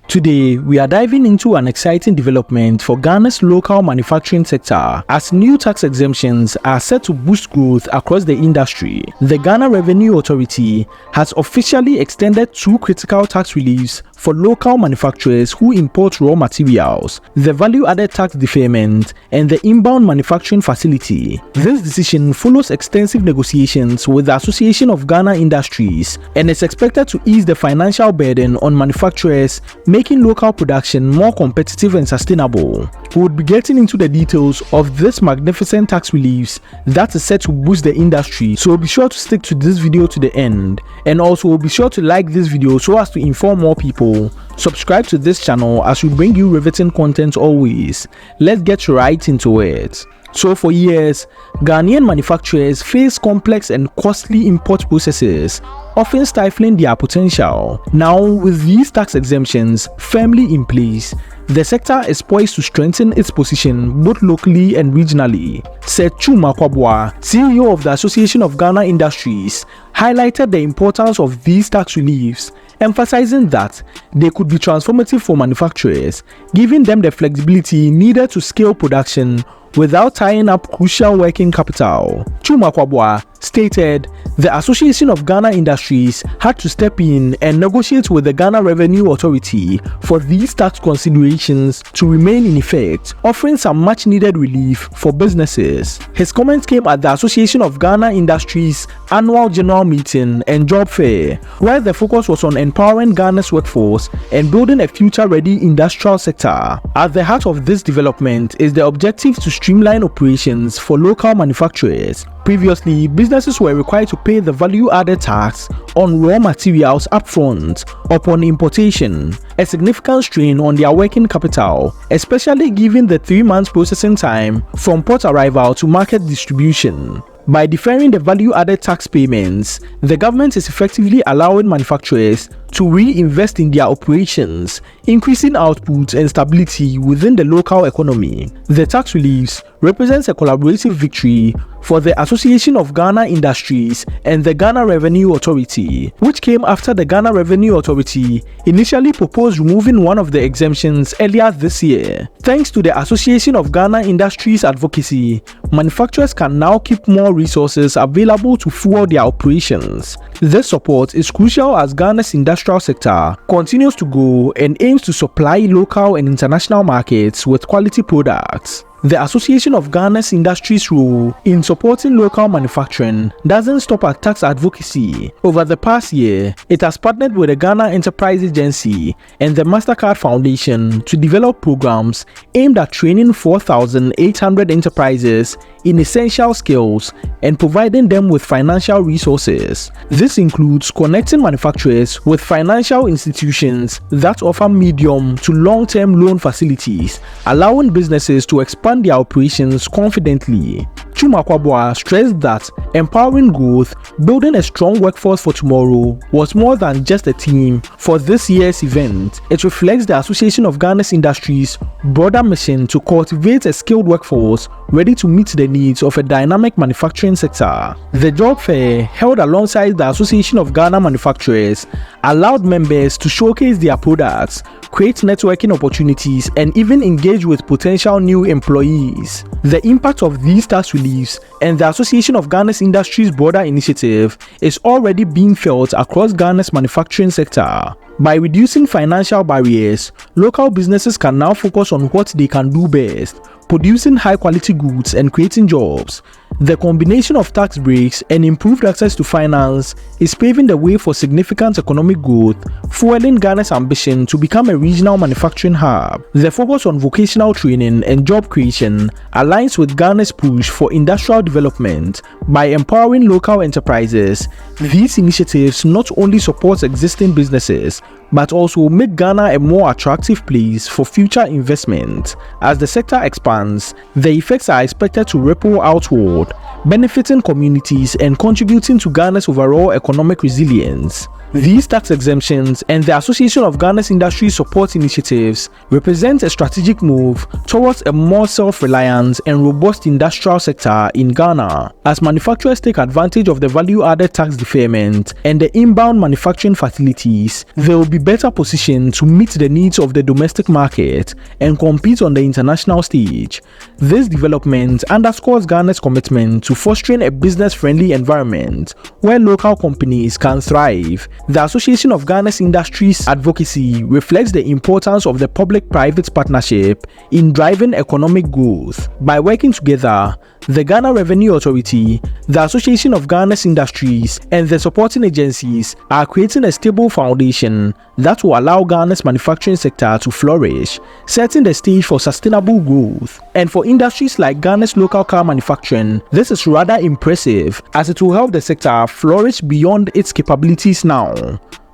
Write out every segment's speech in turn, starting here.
Today, we are diving into an exciting development for Ghana's local manufacturing sector as new tax exemptions are set to boost growth across the industry. The Ghana Revenue Authority has officially extended two critical tax reliefs for local manufacturers who import raw materials, the value-added tax deferment and the inbound manufacturing facility. This decision follows extensive negotiations with the Association of Ghana Industries and is expected to ease the financial burden on manufacturers, making local production more competitive and sustainable. We would be getting into the details of this magnificent tax reliefs that is set to boost the industry, so be sure to stick to this video to the end, and also be sure to like this video so as to inform more people. Subscribe to this channel as we bring you riveting content always. Let's get right into it. So for years, Ghanaian manufacturers face complex and costly import processes, often stifling their potential. Now, with these tax exemptions firmly in place, the sector is poised to strengthen its position both locally and regionally, said Chuma Kwabwa, CEO of the Association of Ghana Industries, highlighted the importance of these tax reliefs, emphasizing that they could be transformative for manufacturers, giving them the flexibility needed to scale production without tying up crucial working capital. Chuma Kwabwa stated the Association of Ghana Industries had to step in and negotiate with the Ghana Revenue Authority for these tax considerations to remain in effect, offering some much needed relief for businesses. His comments came at the Association of Ghana Industries annual general meeting and job fair, where the focus was on empowering Ghana's workforce and building a future-ready industrial sector. At the heart of this development is the objective to streamline operations for local manufacturers. Previously, businesses were required to pay the value-added tax on raw materials upfront upon importation, a significant strain on their working capital, especially given the 3 months processing time from port arrival to market distribution. By deferring the value-added tax payments, the government is effectively allowing manufacturers to reinvest in their operations, increasing output and stability within the local economy. The tax reliefs represents a collaborative victory for the Association of Ghana Industries and the Ghana Revenue Authority, which came after the Ghana Revenue Authority initially proposed removing one of the exemptions earlier this year. Thanks to the Association of Ghana Industries Advocacy, manufacturers can now keep more resources available to fuel their operations. This support is crucial as Ghana's industrial sector continues to grow and aims to supply local and international markets with quality products. The Association of Ghana's Industries' role in supporting local manufacturing doesn't stop at tax advocacy. Over the past year, it has partnered with the Ghana Enterprise Agency and the MasterCard Foundation to develop programs aimed at training 4,800 enterprises in essential skills and providing them with financial resources. This includes connecting manufacturers with financial institutions that offer medium to long-term loan facilities, allowing businesses to expand their operations confidently. Chuma Kwabwa stressed that empowering growth, building a strong workforce for tomorrow was more than just a theme for this year's event. It reflects the Association of Ghana's Industries' broader mission to cultivate a skilled workforce ready to meet the needs of a dynamic manufacturing sector. The job fair, held alongside the Association of Ghana Manufacturers, allowed members to showcase their products, create networking opportunities, and even engage with potential new employees. The impact of these tax reliefs and the Association of Ghana's Industries broader initiative is already being felt across Ghana's manufacturing sector. By reducing financial barriers, local businesses can now focus on what they can do best: producing high-quality goods and creating jobs. The combination of tax breaks and improved access to finance is paving the way for significant economic growth, fueling Ghana's ambition to become a regional manufacturing hub. The focus on vocational training and job creation aligns with Ghana's push for industrial development. By empowering local enterprises, these initiatives not only support existing businesses, but also make Ghana a more attractive place for future investment. As the sector expands, the effects are expected to ripple outward, benefiting communities and contributing to Ghana's overall economic resilience. These tax exemptions and the Association of Ghana's Industry Support Initiatives represent a strategic move towards a more self-reliant and robust industrial sector in Ghana. As manufacturers take advantage of the value-added tax deferment and the inbound manufacturing facilities, they will be better positioned to meet the needs of the domestic market and compete on the international stage. This development underscores Ghana's commitment to fostering a business-friendly environment where local companies can thrive. The Association of Ghana's Industries Advocacy reflects the importance of the public-private partnership in driving economic growth. By working together, the Ghana Revenue Authority, the Association of Ghana's Industries, and the supporting agencies are creating a stable foundation that will allow Ghana's manufacturing sector to flourish, setting the stage for sustainable growth. And for industries like Ghana's local car manufacturing, this is rather impressive, as it will help the sector flourish beyond its capabilities now.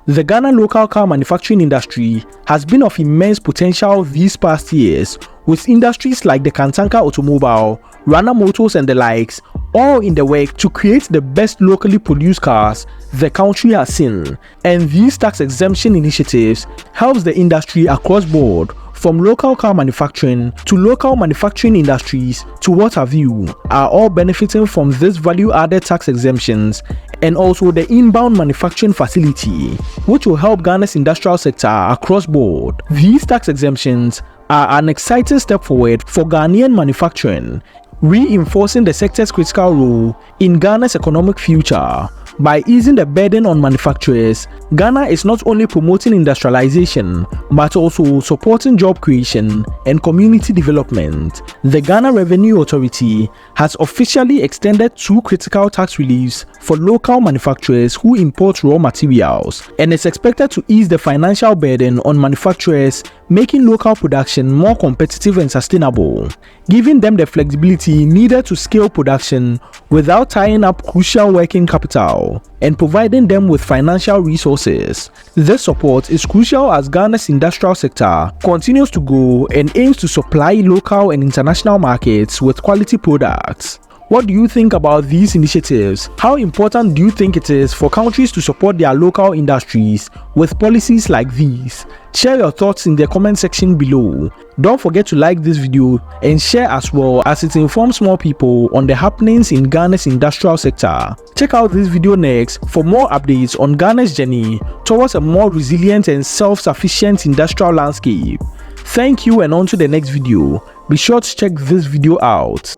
The Ghana local car manufacturing industry has been of immense potential these past years, with industries like the Kantanka Automobile, Rana Motors and the likes all in the work to create the best locally produced cars the country has seen. And these tax exemption initiatives helps the industry across board, from local car manufacturing to local manufacturing industries to what have you, are all benefiting from this value-added tax exemptions and also the inbound manufacturing facility, which will help Ghana's industrial sector across board. These tax exemptions are an exciting step forward for Ghanaian manufacturing, reinforcing the sector's critical role in Ghana's economic future. By easing the burden on manufacturers, Ghana is not only promoting industrialization, but also supporting job creation and community development. The Ghana Revenue Authority has officially extended 2 critical tax reliefs for local manufacturers who import raw materials, and is expected to ease the financial burden on manufacturers, making local production more competitive and sustainable, giving them the flexibility needed to scale production without tying up crucial working capital, and providing them with financial resources. This support is crucial as Ghana's industrial sector continues to grow and aims to supply local and international markets with quality products. What do you think about these initiatives? How important do you think it is for countries to support their local industries with policies like these? Share your thoughts in the comment section below. Don't forget to like this video and share as well, as it informs more people on the happenings in Ghana's industrial sector. Check out this video next for more updates on Ghana's journey towards a more resilient and self-sufficient industrial landscape. Thank you, and on to the next video. Be sure to check this video out.